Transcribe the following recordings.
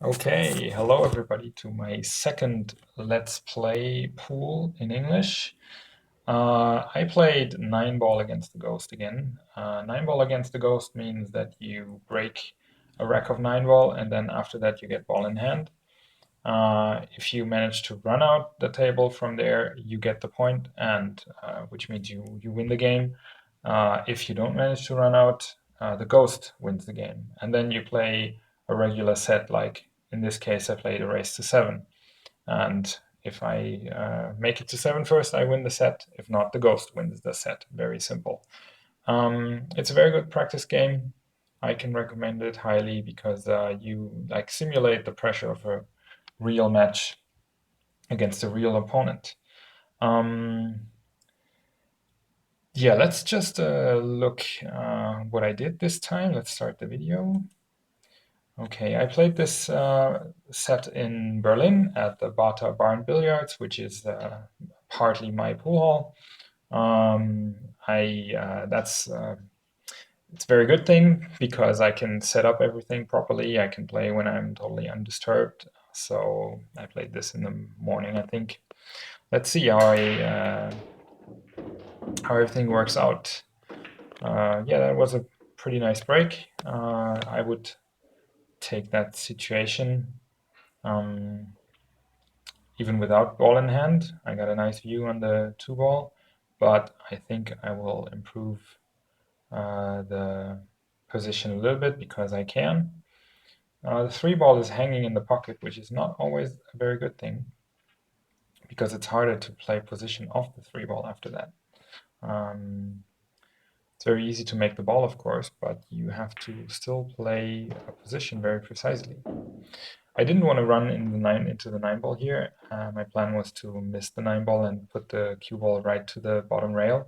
Okay, hello everybody to my second Let's Play pool in English. I played 9 ball against the ghost again. 9 ball against the ghost means that you break a rack of 9 ball and then after that you get ball in hand. If you manage to run out the table from there, you get the point, and which means you win the game. If you don't manage to run out, the ghost wins the game, and then you play a regular set. Like in this case, I played a race to 7, and if I make it to 7 first, I win the set. If not, the ghost wins the set. Very simple. It's a very good practice game. I can recommend it highly because you like simulate the pressure of a real match against a real opponent. Yeah, let's just look what I did this time. Let's start the video. Okay, I played this set in Berlin at the Bata Barn Billiards, which is partly my pool hall. It's a very good thing because I can set up everything properly. I can play when I'm totally undisturbed. So I played this in the morning, I think. Let's see how everything works out. Yeah, that was a pretty nice break. I would take that situation even without ball in hand. I got a nice view on the 2 ball, but I think I will improve the position a little bit because I can. The 3 ball is hanging in the pocket, which is not always a very good thing because it's harder to play position off the 3 ball after that. It's very easy to make the ball, of course, but you have to still play a position very precisely. I didn't want to run into the 9 ball here. My plan was to miss the 9 ball and put the cue ball right to the bottom rail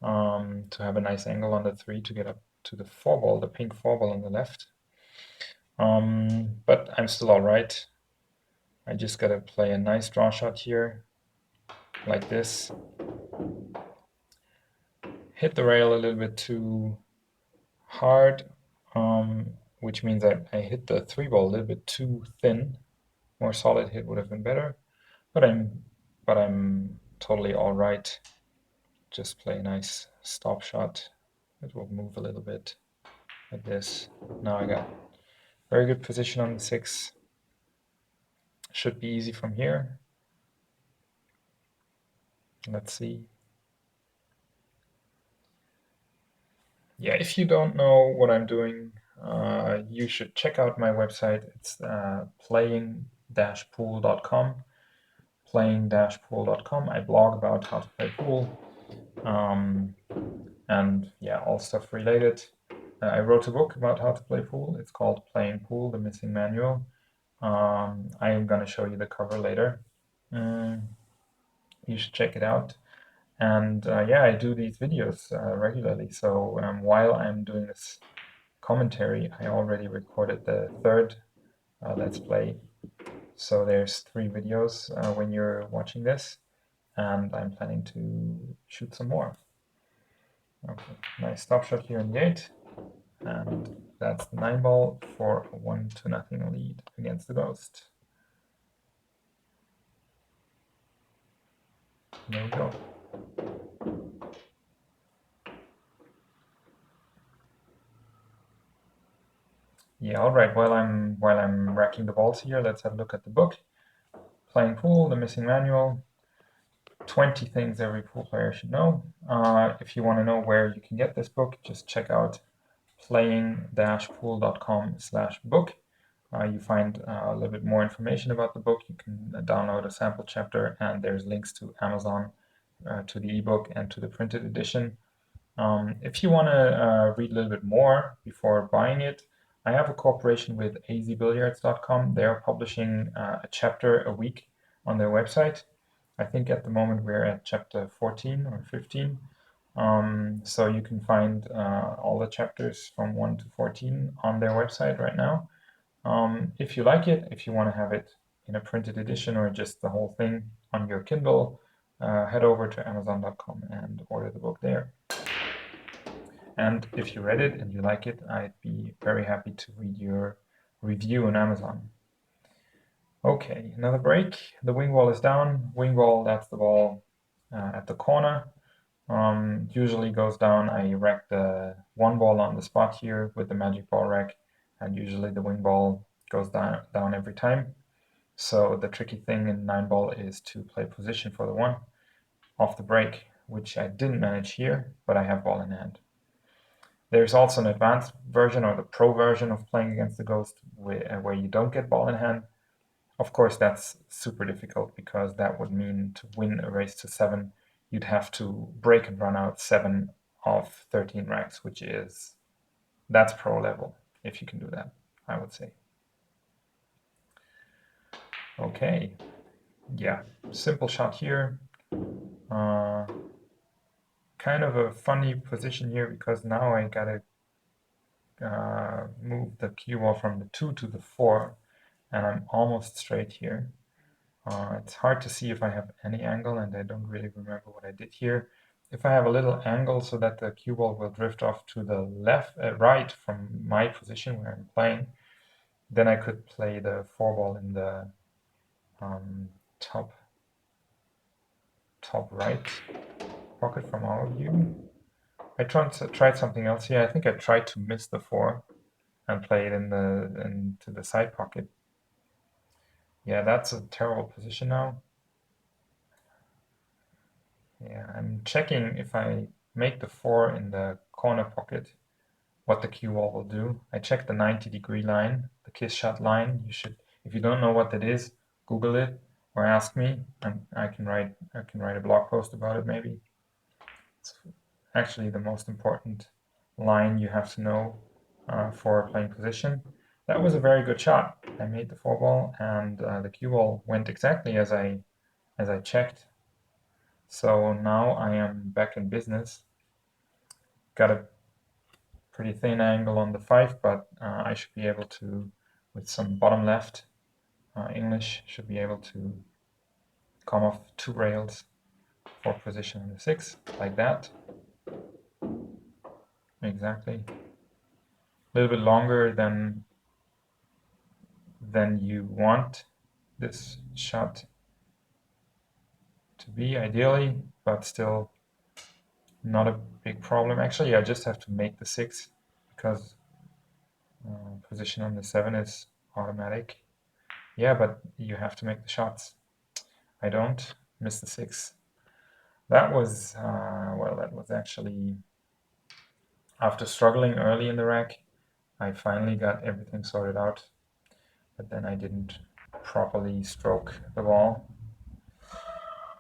to have a nice angle on the 3 to get up to the 4 ball, the pink 4 ball on the left. But I'm still all right. I just gotta play a nice draw shot here, like this. Hit the rail a little bit too hard, which means I hit the 3 ball a little bit too thin. More solid hit would have been better, but I'm totally all right. Just play a nice stop shot. It will move a little bit like this. Now I got very good position on the 6. Should be easy from here. Let's see. Yeah, if you don't know what I'm doing, you should check out my website. It's playing-pool.com. Playing-pool.com. I blog about how to play pool, and yeah, all stuff related. I wrote a book about how to play pool. It's called Playing Pool: The Missing Manual. I am gonna show you the cover later. You should check it out. And yeah, I do these videos regularly. So while I'm doing this commentary, I already recorded the third Let's Play. So there's 3 videos when you're watching this, and I'm planning to shoot some more. Okay, nice stop shot here in the 8, and that's the 9 ball for a 1-0 lead against the ghost. There we go. Yeah, all right. While I'm racking the balls here, let's have a look at the book. Playing Pool: The Missing Manual. 20 things every pool player should know. If you want to know where you can get this book, just check out playing-pool.com/book. You find a little bit more information about the book. You can download a sample chapter, and there's links to Amazon, to the ebook, and to the printed edition. If you want to read a little bit more before buying it, I have a cooperation with azbilliards.com. They're publishing a chapter a week on their website. I think at the moment we're at chapter 14 or 15. So you can find all the chapters from 1 to 14 on their website right now. If you like it, if you want to have it in a printed edition or just the whole thing on your Kindle, head over to Amazon.com and order the book there. And if you read it and you like it, I'd be very happy to read your review on Amazon. Okay, another break. The wing ball is down. Wing ball, that's the ball at the corner. Usually goes down. I rack the one ball on the spot here with the magic ball rack, and usually the wing ball goes down every time. So the tricky thing in 9-ball is to play position for the one off the break, which I didn't manage here, but I have ball in hand. There's also an advanced version or the pro version of playing against the ghost where you don't get ball in hand. Of course, that's super difficult because that would mean to win a race to 7, you'd have to break and run out 7 of 13 racks, that's pro level, if you can do that, I would say. Okay, yeah, simple shot here. Kind of a funny position here because now I gotta move the cue ball from the 2 to the 4, and I'm almost straight here. It's hard to see if I have any angle, and I don't really remember what I did here. If I have a little angle so that the cue ball will drift off to the right from my position where I'm playing, then I could play the 4 ball in the top right pocket from our view. I tried something else here. I think I tried to miss the 4 and play it into the side pocket. Yeah, that's a terrible position now. Yeah, I'm checking if I make the 4 in the corner pocket, what the cue ball will do. I checked the 90-degree line, the kiss shot line. You should, if you don't know what that is, Google it or ask me, and I can write a blog post about it maybe. It's actually the most important line you have to know for playing position. That was a very good shot. I made the 4 ball, and the cue ball went exactly as I checked. So now I am back in business. Got a pretty thin angle on the 5, but I should be able to, with some bottom left English, should be able to come off 2 rails for position on the 6, like that. Exactly. A little bit longer than you want this shot to be, ideally, but still not a big problem. Actually, I just have to make the 6 because position on the 7 is automatic. Yeah, but you have to make the shots. I don't. Miss the 6. That was, well, that was actually, after struggling early in the rack, I finally got everything sorted out, but then I didn't properly stroke the ball.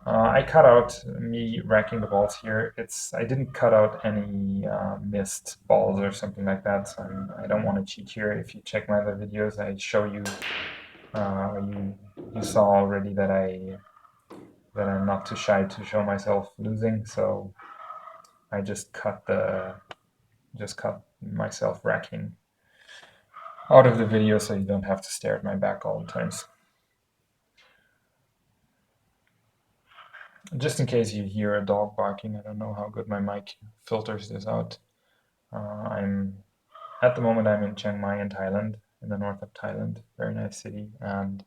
I cut out me racking the balls here. I didn't cut out any missed balls or something like that, so I don't want to cheat here. If you check my other videos, I show you, you saw already that I'm not too shy to show myself losing, so I just cut myself racking out of the video so you don't have to stare at my back all the times. Just in case you hear a dog barking, I don't know how good my mic filters this out. At the moment I'm in Chiang Mai in Thailand, in the north of Thailand, very nice city, and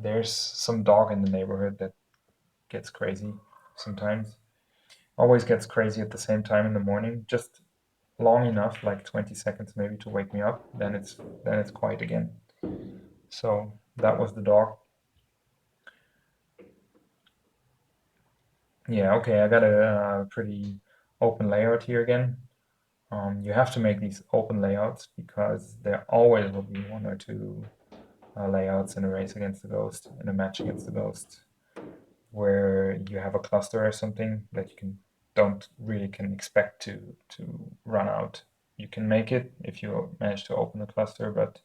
there's some dog in the neighborhood that gets crazy sometimes. Always gets crazy at the same time in the morning, just long enough, like 20 seconds maybe, to wake me up. Then it's quiet again. So that was the dog. Yeah, okay, I got a pretty open layout here again. You have to make these open layouts because there always will be 1 or 2 layouts in a race against the ghost, in a match against the ghost, where you have a cluster or something that you don't really can expect to run out. You can make it if you manage to open the cluster, but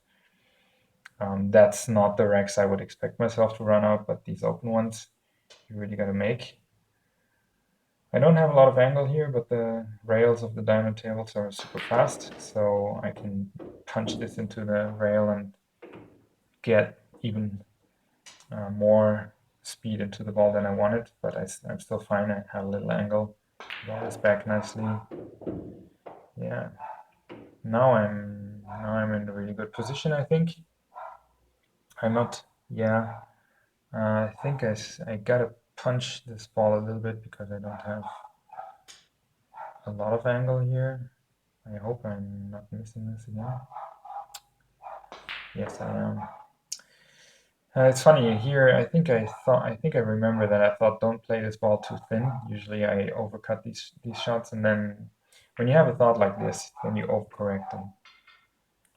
that's not the racks I would expect myself to run out, but these open ones you really got to make. I don't have a lot of angle here, but the rails of the diamond tables are super fast, so I can punch this into the rail and get even more speed into the ball than I wanted, but I'm still fine. I have a little angle. The ball is back nicely. Yeah. Now I'm in a really good position, I think. I'm not Yeah, I think I gotta punch this ball a little bit because I don't have a lot of angle here. I hope I'm not missing this again. Yes, I am. It's funny here. I think I remember that I thought don't play this ball too thin. Usually I overcut these shots, and then when you have a thought like this, then you overcorrect. And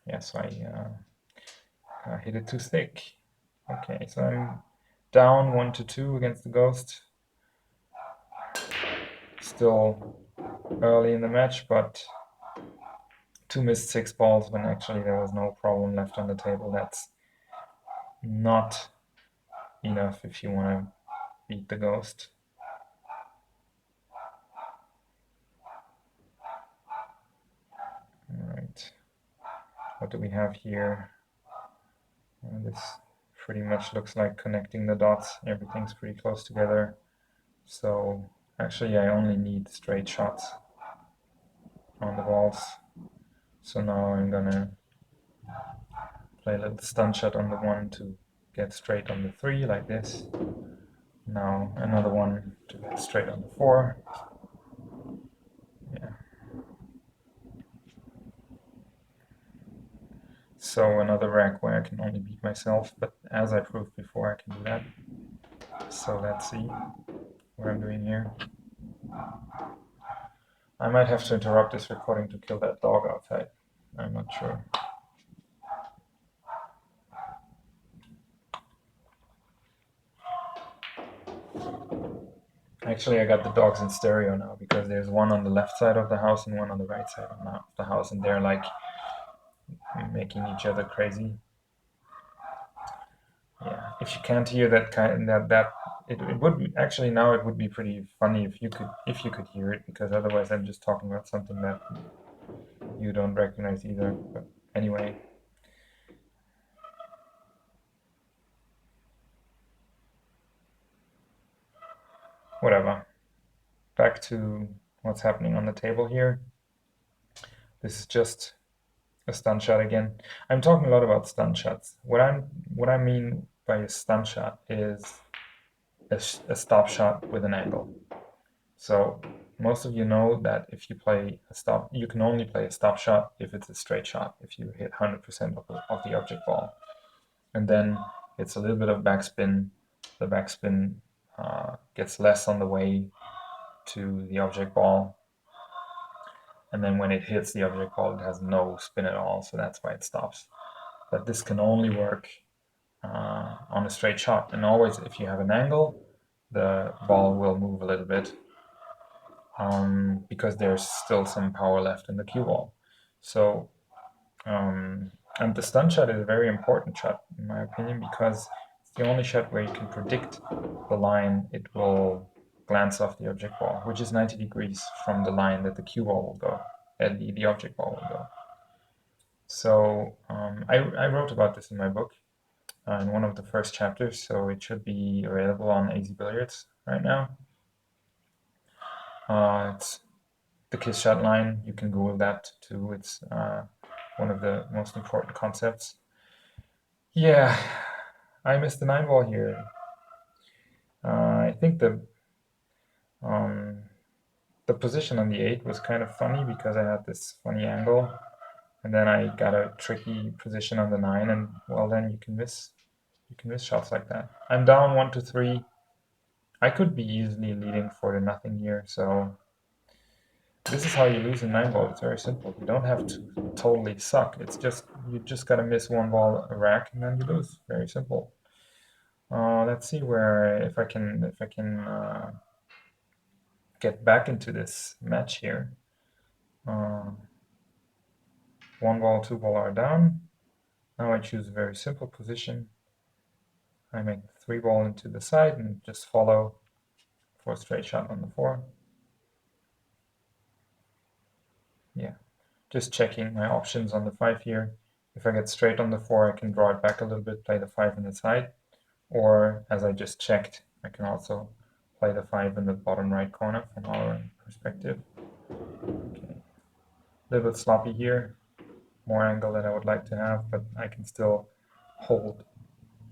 yeah, so I hit it too thick. Okay, so I'm down 1-2 against the Ghost. Still early in the match, but two missed 6 balls when actually there was no problem left on the table. That's not enough if you want to beat the Ghost. All right. What do we have here? This pretty much looks like connecting the dots. Everything's pretty close together. So actually I only need straight shots on the balls. So now I'm gonna play a little stun shot on the 1 to get straight on the 3 like this. Now another one to get straight on the 4. Yeah. So another rack where I can only beat myself, but as I proved before, I can do that. So let's see what I'm doing here. I might have to interrupt this recording to kill that dog outside. I'm not sure. Actually, I got the dogs in stereo now because there's one on the left side of the house and one on the right side of the house, and they're like making each other crazy. Yeah, if you can't hear that kind that it would be, actually now it would be pretty funny if you could hear it, because otherwise I'm just talking about something that you don't recognize either. But anyway, whatever. Back to what's happening on the table here. This is just a stun shot again. I'm talking a lot about stun shots. What I mean by a stun shot is a stop shot with an angle. So most of you know that if you play a stop, you can only play a stop shot if it's a straight shot, if you hit 100% of the object ball. And then it's a little bit of backspin. The backspin gets less on the way to the object ball. And then when it hits the object ball, it has no spin at all, so that's why it stops. But this can only work on a straight shot. And always, if you have an angle, the ball will move a little bit because there's still some power left in the cue ball. So, and the stun shot is a very important shot, in my opinion, because it's the only shot where you can predict the line it will glance off the object ball, which is 90 degrees from the line that the cue ball will go, and the object ball will go. So I wrote about this in my book, in one of the first chapters, so it should be available on AZ Billiards right now. It's the kiss shot line. You can Google that too. It's one of the most important concepts. Yeah, I missed the 9 ball here. I think um, the position on the 8 was kind of funny because I had this funny angle, and then I got a tricky position on the 9, and well, then you can miss shots like that. I'm down 1-3. I could be easily leading 4-0 here, so this is how you lose a 9 ball. It's very simple. You don't have to totally suck. It's just you just gotta miss 1 ball a rack and then you lose. Very simple. Let's see where if I can get back into this match here. 1 ball, 2 ball are down. Now I choose a very simple position. I make 3 ball into the side and just follow for a straight shot on the 4. Yeah, just checking my options on the 5 here. If I get straight on the 4, I can draw it back a little bit, play the 5 in the side. Or, as I just checked, I can also play the 5 in the bottom right corner from our perspective. Okay. A little bit sloppy here. More angle than I would like to have, but I can still hold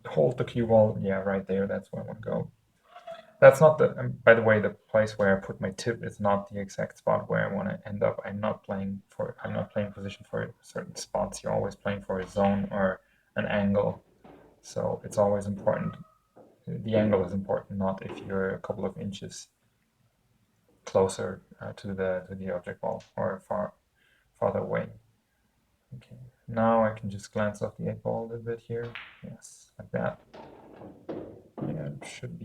hold the cue ball, yeah, right there, that's where I want to go. That's not the, by the way, the place where I put my tip is not the exact spot where I want to end up. I'm not playing position for certain spots. You're always playing for a zone or an angle. So it's always important. The angle is important, not if you're a couple of inches closer to the object ball or farther away. Okay, now I can just glance off the 8 ball a little bit here. Yes, like that. Yeah, it should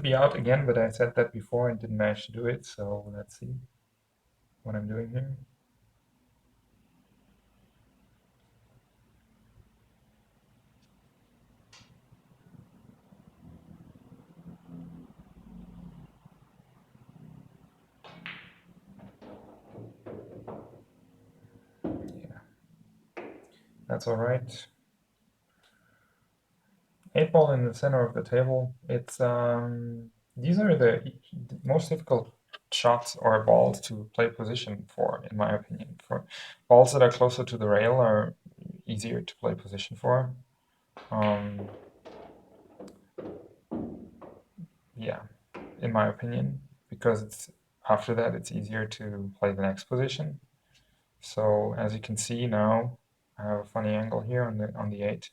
be out again, but I said that before and didn't manage to do it, so let's see what I'm doing here. Yeah, that's all right. 8 ball in the center of the table. It's these are the most difficult shots or balls to play position for, in my opinion. For balls that are closer to the rail are easier to play position for. Um, yeah, in my opinion, because it's after that it's easier to play the next position. So as you can see now, I have a funny angle here on the 8.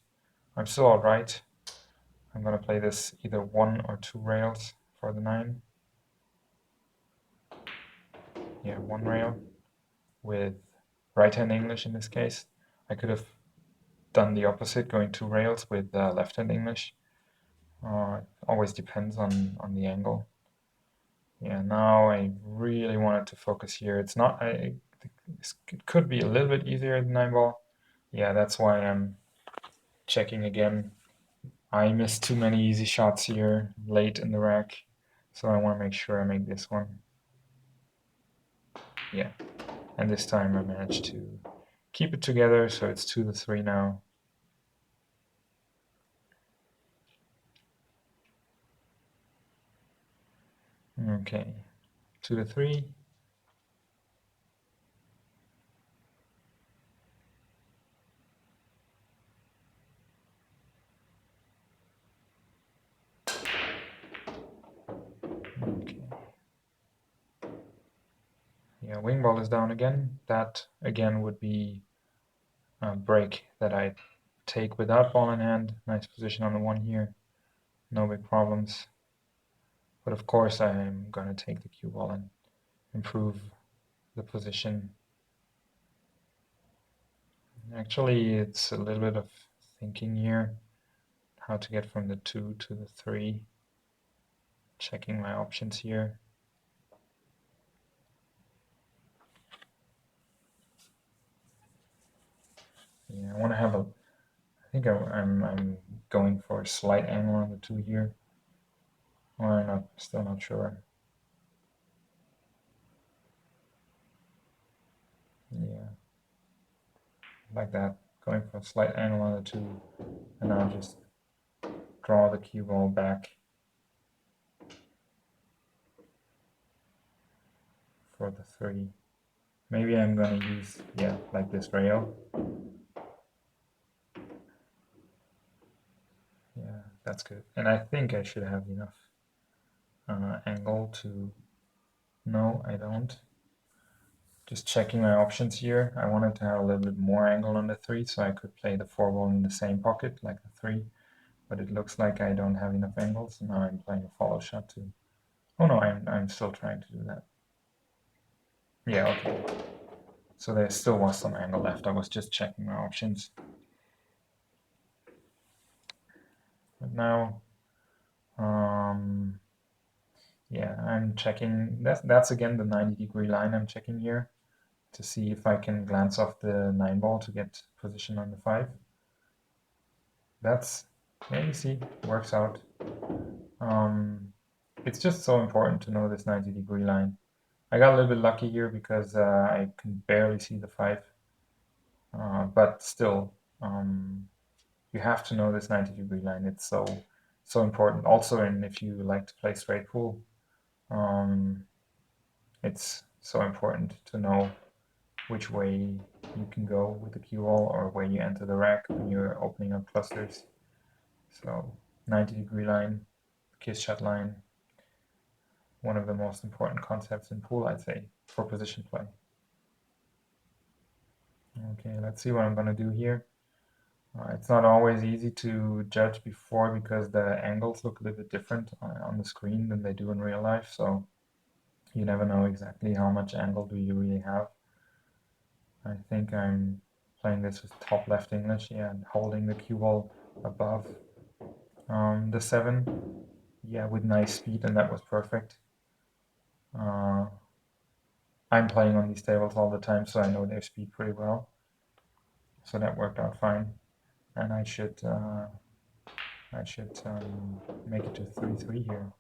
I'm still all right. I'm gonna play this either 1 or 2 rails for the 9. Yeah, 1 rail with right-hand English in this case. I could have done the opposite, going 2 rails with left-hand English. It always depends on the angle. Yeah, now I really wanted to focus here. It's not, it could be a little bit easier than 9 ball. Yeah, that's why I'm checking again. I missed too many easy shots here late in the rack, so I want to make sure I make this one. Yeah, and this time I managed to keep it together, so it's 2-3 now. Okay, 2-3. Okay. Yeah, wing ball is down again. That again would be a break that I take without ball in hand. Nice position on the 1 here. No big problems. But of course I'm going to take the cue ball and improve the position. Actually, it's a little bit of thinking here, how to get from the 2 to the 3. Checking my options here. Yeah, I want to have a, I think I'm going for a slight angle on the 2 here. Or not, still not sure. Yeah, like that. Going for a slight angle on the 2, and I'll just draw the cue ball back for the 3. Maybe I'm going to use, yeah, like this rail. Yeah, that's good. And I think I should have enough angle to, no, I don't. Just checking my options here. I wanted to have a little bit more angle on the 3 so I could play the 4 ball in the same pocket like the 3. But it looks like I don't have enough angle, so now I'm playing a follow shot too. Oh no, I'm still trying to do that. Yeah, okay. So there still was some angle left. I was just checking my options. But now, yeah, I'm checking. That's again the 90-degree line I'm checking here to see if I can glance off the 9 ball to get position on the 5. That's, yeah, you see, works out. It's just so important to know this 90-degree line. I got a little bit lucky here because I can barely see the 5. But still, you have to know this 90-degree line. It's so important. Also, if you like to play straight pool, it's so important to know which way you can go with the cue ball or where you enter the rack when you're opening up clusters. So 90-degree line, kiss shot line, one of the most important concepts in pool, I'd say, for position play. Okay, let's see what I'm going to do here. It's not always easy to judge before because the angles look a little bit different on the screen than they do in real life, so you never know exactly how much angle do you really have. I think I'm playing this with top left English, yeah, and holding the cue ball above the 7, yeah, with nice speed, and that was perfect. I'm playing on these tables all the time, so I know their speed pretty well. So that worked out fine, and I should make it to 3-3 here.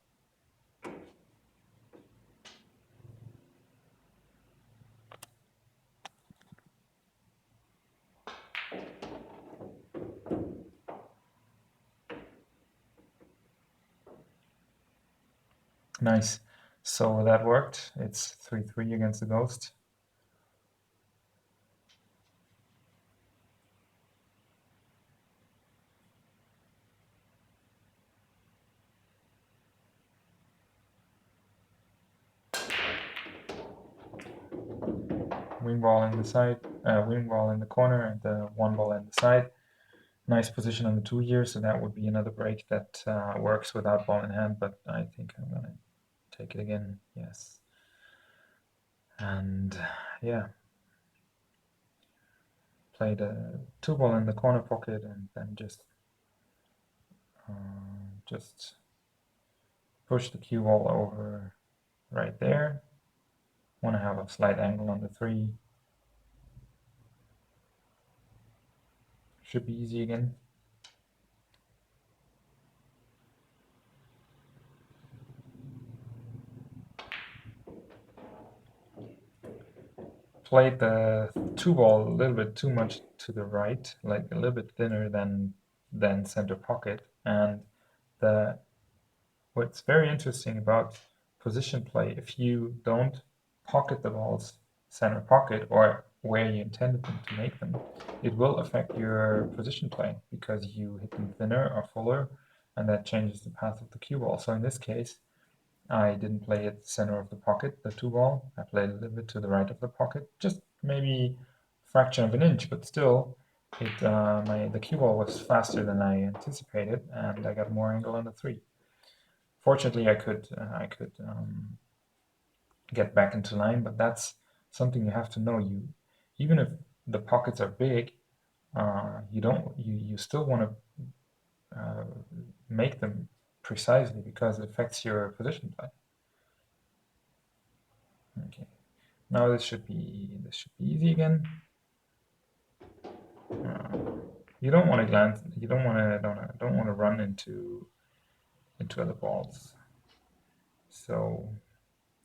Nice. So that worked. It's 3-3 against the Ghost. Wing ball in the side, wing ball in the corner, and the 1 ball in the side. Nice position on the 2 here, so that would be another break that works without ball in hand, but I think I'm going to take it again. Yes. And yeah, play the 2 ball in the corner pocket and then just push the cue ball over right there. Want to have a slight angle on the 3. Should be easy again. Played the 2 ball a little bit too much to the right, like a little bit thinner than center pocket. And what's very interesting about position play, if you don't pocket the balls center pocket or where you intended them to make them, it will affect your position play because you hit them thinner or fuller, and that changes the path of the cue ball. So in this case, I didn't play it center of the pocket, the 2 ball. I played a little bit to the right of the pocket, just maybe a fraction of an inch, but still, the cue ball was faster than I anticipated, and I got more angle on the 3. Fortunately, I could get back into line, but that's something you have to know. Even if the pockets are big, you still want to make them precisely because it affects your position play. Okay, now this should be easy again. You don't want to glance. You don't want to run into other balls. So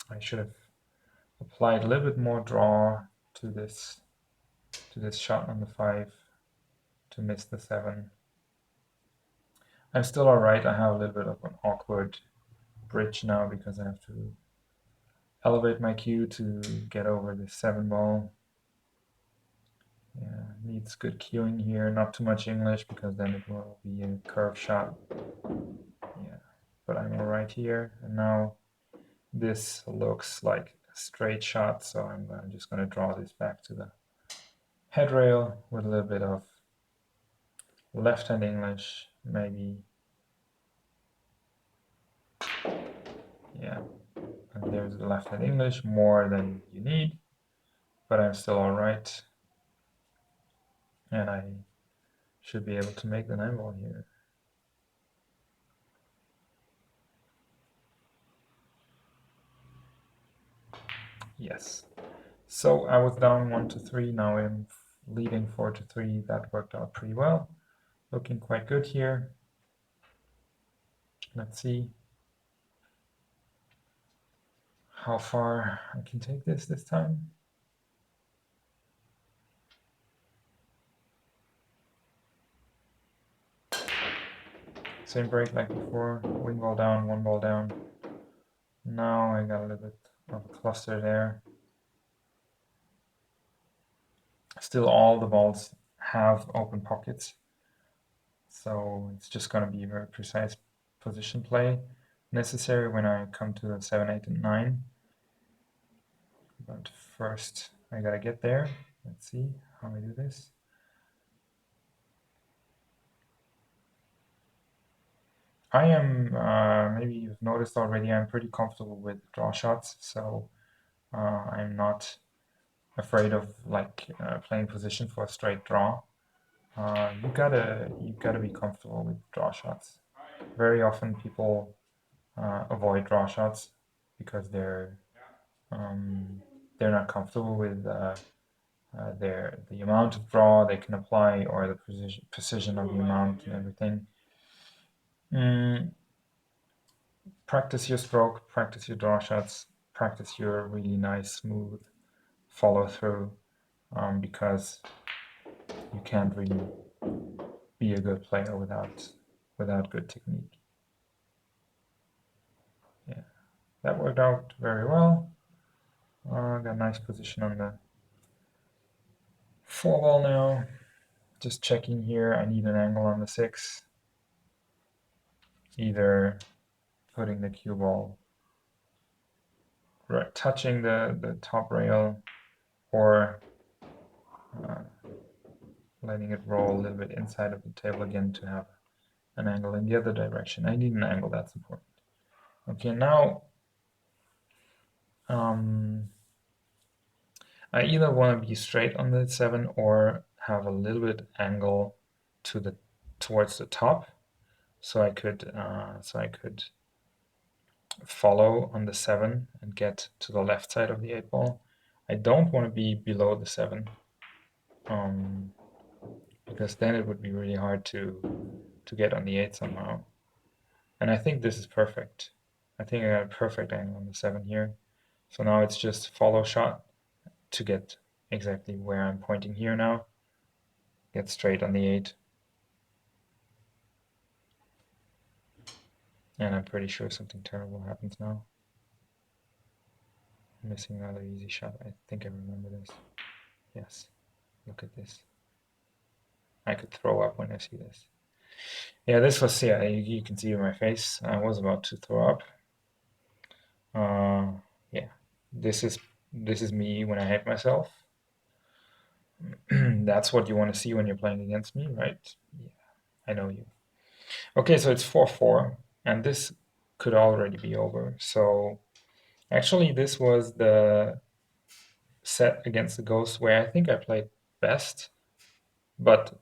I should have applied a little bit more draw to this shot on the 5 to miss the 7. I'm still alright. I have a little bit of an awkward bridge now because I have to elevate my cue to get over the 7 ball. Yeah, needs good cueing here. Not too much English because then it will be a curve shot. Yeah, but I'm alright here. And now this looks like a straight shot, so I'm just going to draw this back to the head rail with a little bit of left-hand English, maybe. Yeah, and there's the left-hand English, more than you need, but I'm still alright. And I should be able to make the 9 ball here. Yes. So I was down 1-3, now I'm leading 4-3. That worked out pretty well. Looking quite good here. Let's see how far I can take this time. Same break like before, wing ball down, 1 ball down. Now I got a little bit of a cluster there. Still all the balls have open pockets. So it's just going to be a very precise position play necessary when I come to the 7, 8, and 9. But first I gotta get there. Let's see how I do this. I am, maybe you've noticed already, I'm pretty comfortable with draw shots, so I'm not afraid of playing position for a straight draw. You gotta be comfortable with draw shots. Very often people avoid draw shots because they're not comfortable with the amount of draw they can apply or the precision of the amount and everything. Practice your stroke, practice your draw shots, practice your really nice, smooth follow through, because you can't really be a good player without good technique. Yeah, that worked out very well. Got a nice position on the 4 ball now. Just checking here, I need an angle on the 6. Either putting the cue ball right, touching the top rail, or letting it roll a little bit inside of the table again to have an angle in the other direction. I need an angle, that's important. Okay, now I either want to be straight on the 7 or have a little bit angle towards the top, so I could follow on the 7 and get to the left side of the 8 ball. I don't want to be below the 7, because then it would be really hard to get on the 8 somehow. And I think this is perfect. I think I got a perfect angle on the 7 here. So now it's just follow shot to get exactly where I'm pointing here now. Get straight on the 8. And I'm pretty sure something terrible happens now. I'm missing another easy shot. I think I remember this. Yes, look at this. I could throw up when I see this. Yeah, this was, yeah, you can see in my face. I was about to throw up. Yeah, this is me when I hate myself. That's what you want to see when you're playing against me, right? Yeah, I know you. Okay, so it's 4-4, and this could already be over. So actually, this was the set against the Ghost where I think I played best, but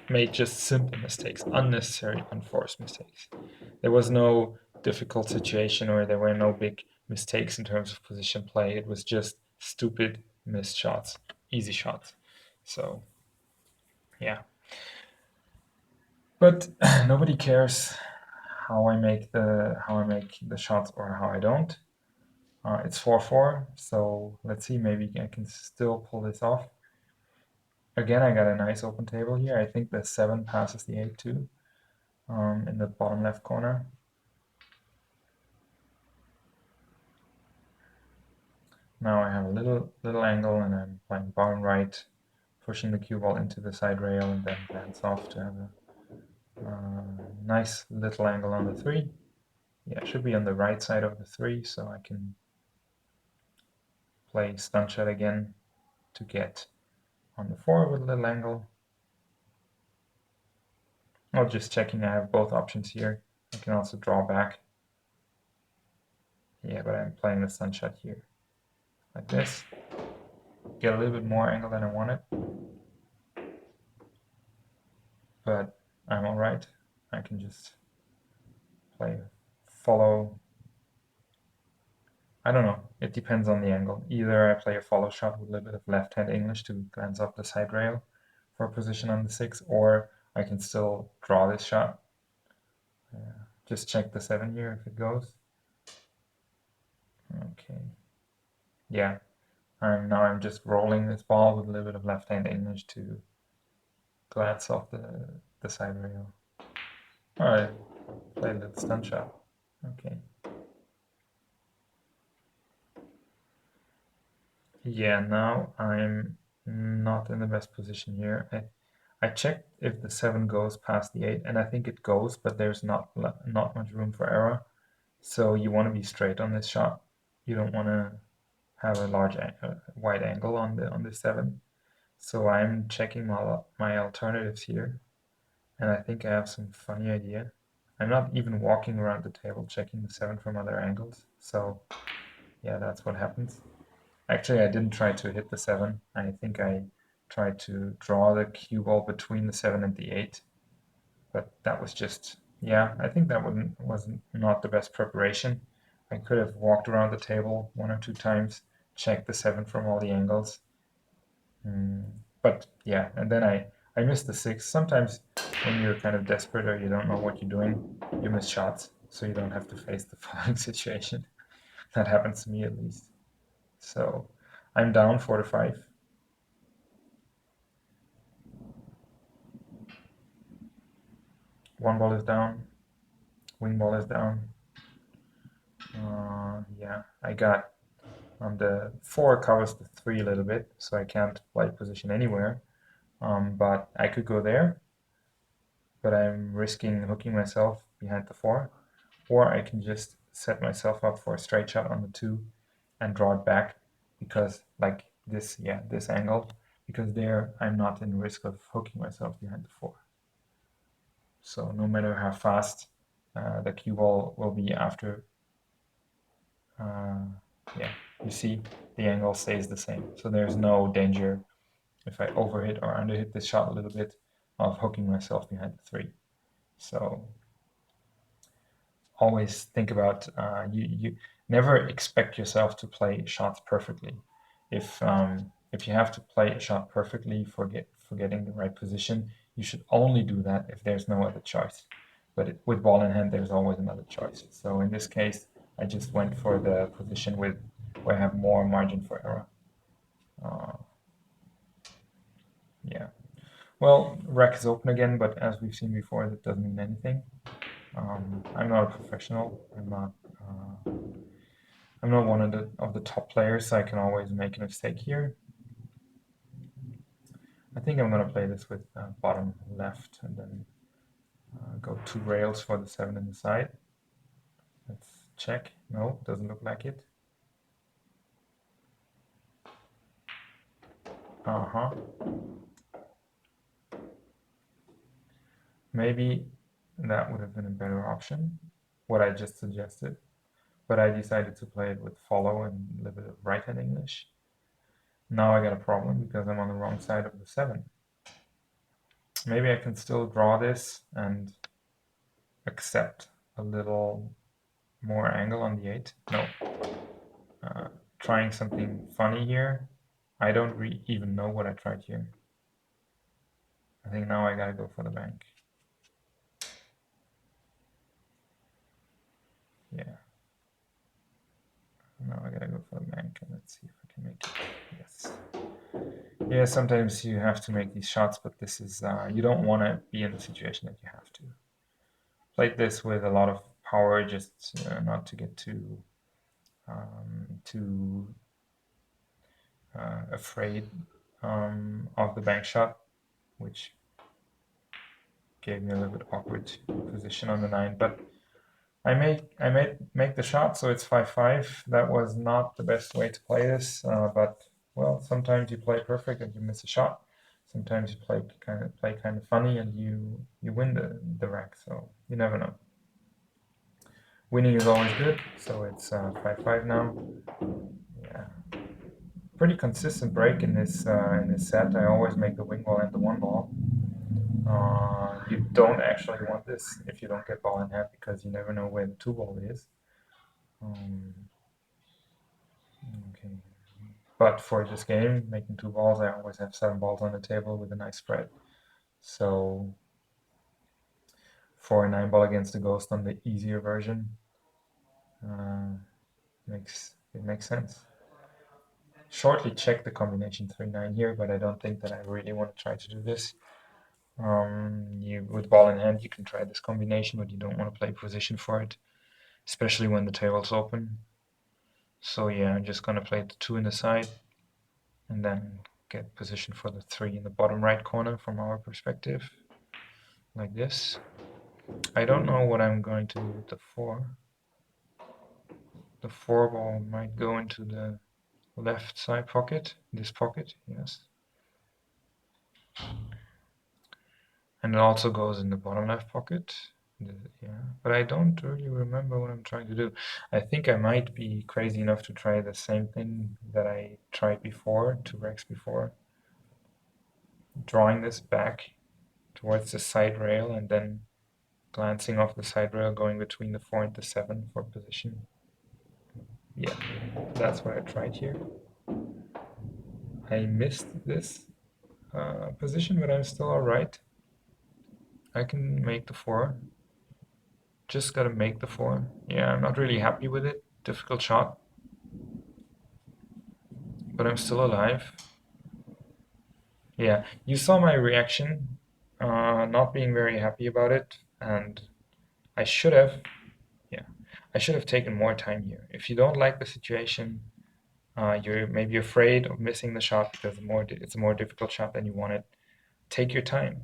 made just simple mistakes, unnecessary, unforced mistakes. There was no difficult situation, or there were no big mistakes in terms of position play. It was just stupid missed shots, easy shots. So yeah, but nobody cares how I make the shots or how I don't. It's 4-4, so let's see, maybe I can still pull this off. Again, I got a nice open table here. I think the 7 passes the 8 too, in the bottom left corner. Now I have a little angle, and I'm playing bottom right, pushing the cue ball into the side rail, and then glance off to have a nice little angle on the 3. Yeah, it should be on the right side of the 3, so I can play stun shot again to get on the 4 with a little angle. Oh, just checking, I have both options here. I can also draw back. Yeah, but I'm playing the stun shot here, like this. Get a little bit more angle than I wanted, but I'm alright. I can just play follow. I don't know, it depends on the angle. Either I play a follow shot with a little bit of left hand English to glance off the side rail for a position on the 6, or I can still draw this shot. Just check the 7 here if it goes. Okay. Yeah. I'm just rolling this ball with a little bit of left hand English to glance off the side rail. Alright, play a little stun shot. Okay. Yeah, now I'm not in the best position here. I checked if the 7 goes past the 8, and I think it goes, but there's not much room for error. So you want to be straight on this shot. You don't want to have a large wide angle on the 7. So I'm checking my alternatives here, and I think I have some funny idea. I'm not even walking around the table checking the 7 from other angles. So yeah, that's what happens. Actually, I didn't try to hit the 7. I think I tried to draw the cue ball between the 7 and the 8. But that was just, yeah, I think that was not the best preparation. I could have walked around the table 1 or 2 times, checked the 7 from all the angles. But yeah, and then I missed the 6. Sometimes when you're kind of desperate or you don't know what you're doing, you miss shots, so you don't have to face the following situation. That happens to me at least. So I'm down 4-5. One ball is down. Wing ball is down. Yeah, I got the 4 covers the 3 a little bit, so I can't play position anywhere. But I could go there, but I'm risking hooking myself behind the 4. Or I can just set myself up for a straight shot on the 2 and draw it back because like this, yeah, this angle, because there I'm not in risk of hooking myself behind the 4. So no matter how fast the cue ball will be after, yeah, you see the angle stays the same. So there's no danger if I overhit or underhit this shot a little bit of hooking myself behind the 3. So always think about you never expect yourself to play shots perfectly. If you have to play a shot perfectly for getting the right position, you should only do that if there's no other choice. But with ball in hand, there's always another choice. So in this case, I just went for the position where I have more margin for error. Yeah. Well, rack is open again, but as we've seen before, that doesn't mean anything. I'm not a professional. I'm not one of the top players, so I can always make a mistake here. I think I'm gonna play this with bottom left and then go 2 rails for the 7 in the side. Let's check. No, doesn't look like it. Uh-huh. Maybe that would have been a better option, what I just suggested. But I decided to play it with follow and a little bit of right-hand English. Now I got a problem because I'm on the wrong side of the 7. Maybe I can still draw this and accept a little more angle on the 8. No. Trying something funny here. I don't even know what I tried here. I think now I gotta go for the bank. Yeah. Now I gotta go for the bank and let's see if I can make it. Yes. Yeah, sometimes you have to make these shots, but this is, you don't want to be in the situation that you have to. Played this with a lot of power, just not to get too afraid of the bank shot, which gave me a little bit awkward position on the 9. But I make the shot, so it's 5-5. That was not the best way to play this, but well, sometimes you play perfect and you miss a shot. Sometimes you play kind of funny and you win the rack. So you never know. Winning is always good, so it's 5-5 now. Yeah, pretty consistent break in this set. I always make the wing ball and the 1 ball. You don't actually want this if you don't get ball in hand because you never know where the 2 ball is. Okay. But for this game, making 2 balls, I always have 7 balls on the table with a nice spread. So for a 9 ball against the ghost on the easier version, it makes sense. Shortly check the combination 3-9 here, but I don't think that I really want to try to do this. With ball in hand, you can try this combination, but you don't want to play position for it, especially when the table's open. So yeah, I'm just gonna play the 2 in the side, and then get position for the 3 in the bottom right corner from our perspective. like this. I don't know what I'm going to do with the 4. The 4 ball might go into the left side pocket, this pocket, yes. And it also goes in the bottom left pocket. Yeah, but I don't really remember what I'm trying to do. I think I might be crazy enough to try the same thing that I tried before, 2 racks before. Drawing this back towards the side rail and then glancing off the side rail, going between the 4 and the 7 for position. Yeah, that's what I tried here. I missed this position, but I'm still alright. I can make the 4. Just gotta make the 4. Yeah, I'm not really happy with it. Difficult shot. But I'm still alive. Yeah, you saw my reaction, not being very happy about it, and I should have, yeah, I should have taken more time here. If you don't like the situation, you're maybe afraid of missing the shot because it's a more difficult shot than you wanted. Take your time.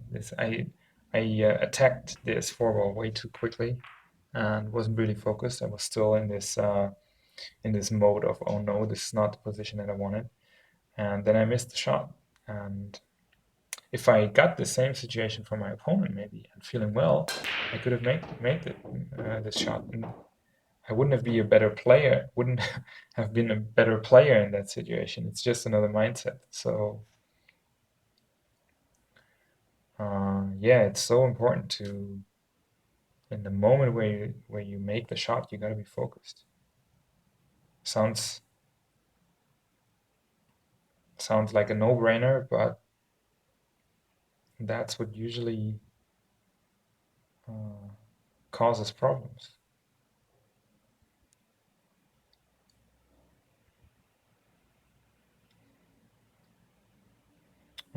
I attacked this 4 ball way too quickly and wasn't really focused. I was still in this mode of, oh no, this is not the position that I wanted, and then I missed the shot. And if I got the same situation from my opponent maybe and feeling well, I could have made this shot, and I wouldn't have been a better player. Wouldn't have been a better player in that situation. It's just another mindset. So yeah, it's so important to, in the moment where you make the shot, you got to be focused. Sounds like a no-brainer, but that's what usually causes problems.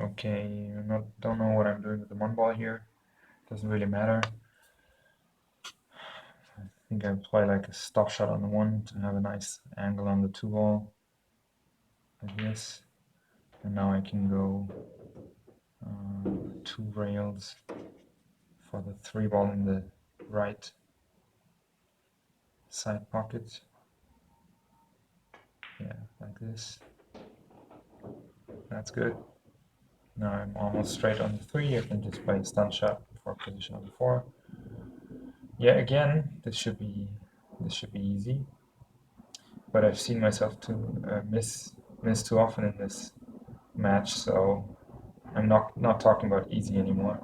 Okay, don't know what I'm doing with the 1 ball here. Doesn't really matter. I think I play like a stop shot on the 1 to have a nice angle on the 2 ball, like this. And now I can go 2 rails for the 3 ball in the right side pocket. Yeah, like this. That's good. Now I'm almost straight on the 3. I can just play a stun shot for position on the 4. Yeah, again, this should be easy. But I've seen myself to miss too often in this match, so I'm not talking about easy anymore.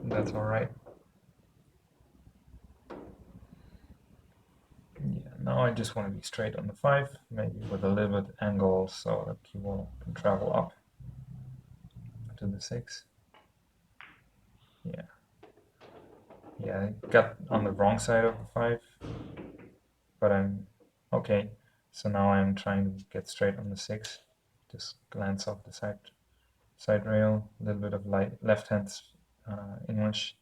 That's all right. Yeah, now I just want to be straight on the 5, maybe with a little bit angle so that cue ball can travel up to the 6. Yeah. Yeah, I got on the wrong side of the 5, but I'm okay. So now I'm trying to get straight on the 6. Just glance off the side rail, a little bit of left hand English.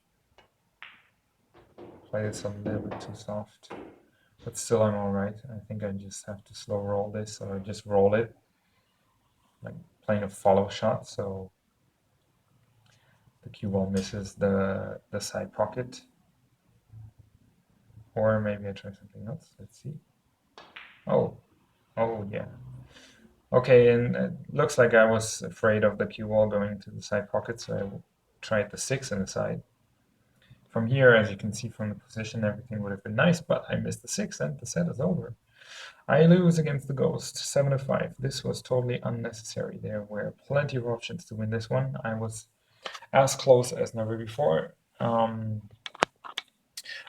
Play this a little bit too soft, but still I'm alright. I think I just have to slow roll this, or just roll it, like playing a follow shot, so the cue ball misses the side pocket. Or maybe I try something else. Let's see. Oh, yeah. Okay, and it looks like I was afraid of the cue ball going to the side pocket, so I tried the 6 in the side. From here, as you can see from the position, everything would have been nice, but I missed the 6 and the set is over. I lose against the Ghost, 7-5. This was totally unnecessary. There were plenty of options to win this one. I was as close as never before.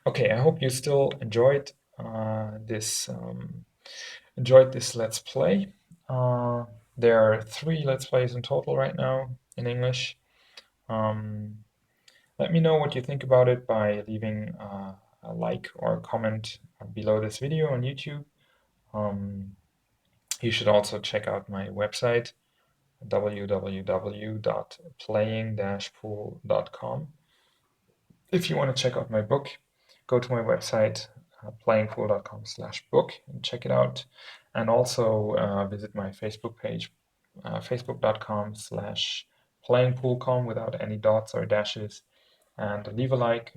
Okay, I hope you still enjoyed this Let's Play. There are 3 Let's Plays in total right now in English. Let me know what you think about it by leaving a like or a comment below this video on YouTube. You should also check out my website, www.playing-pool.com. If you want to check out my book, go to my website, playingpool.com/book and check it out. And also visit my Facebook page, facebook.com/playingpoolcom without any dots or dashes, and leave a like,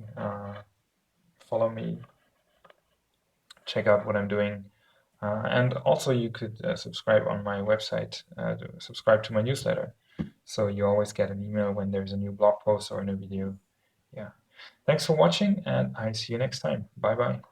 follow me, check out what I'm doing. And also you could subscribe on my website, subscribe to my newsletter, so you always get an email when there's a new blog post or a new video. Yeah. Thanks for watching, and I see you next time. Bye-bye.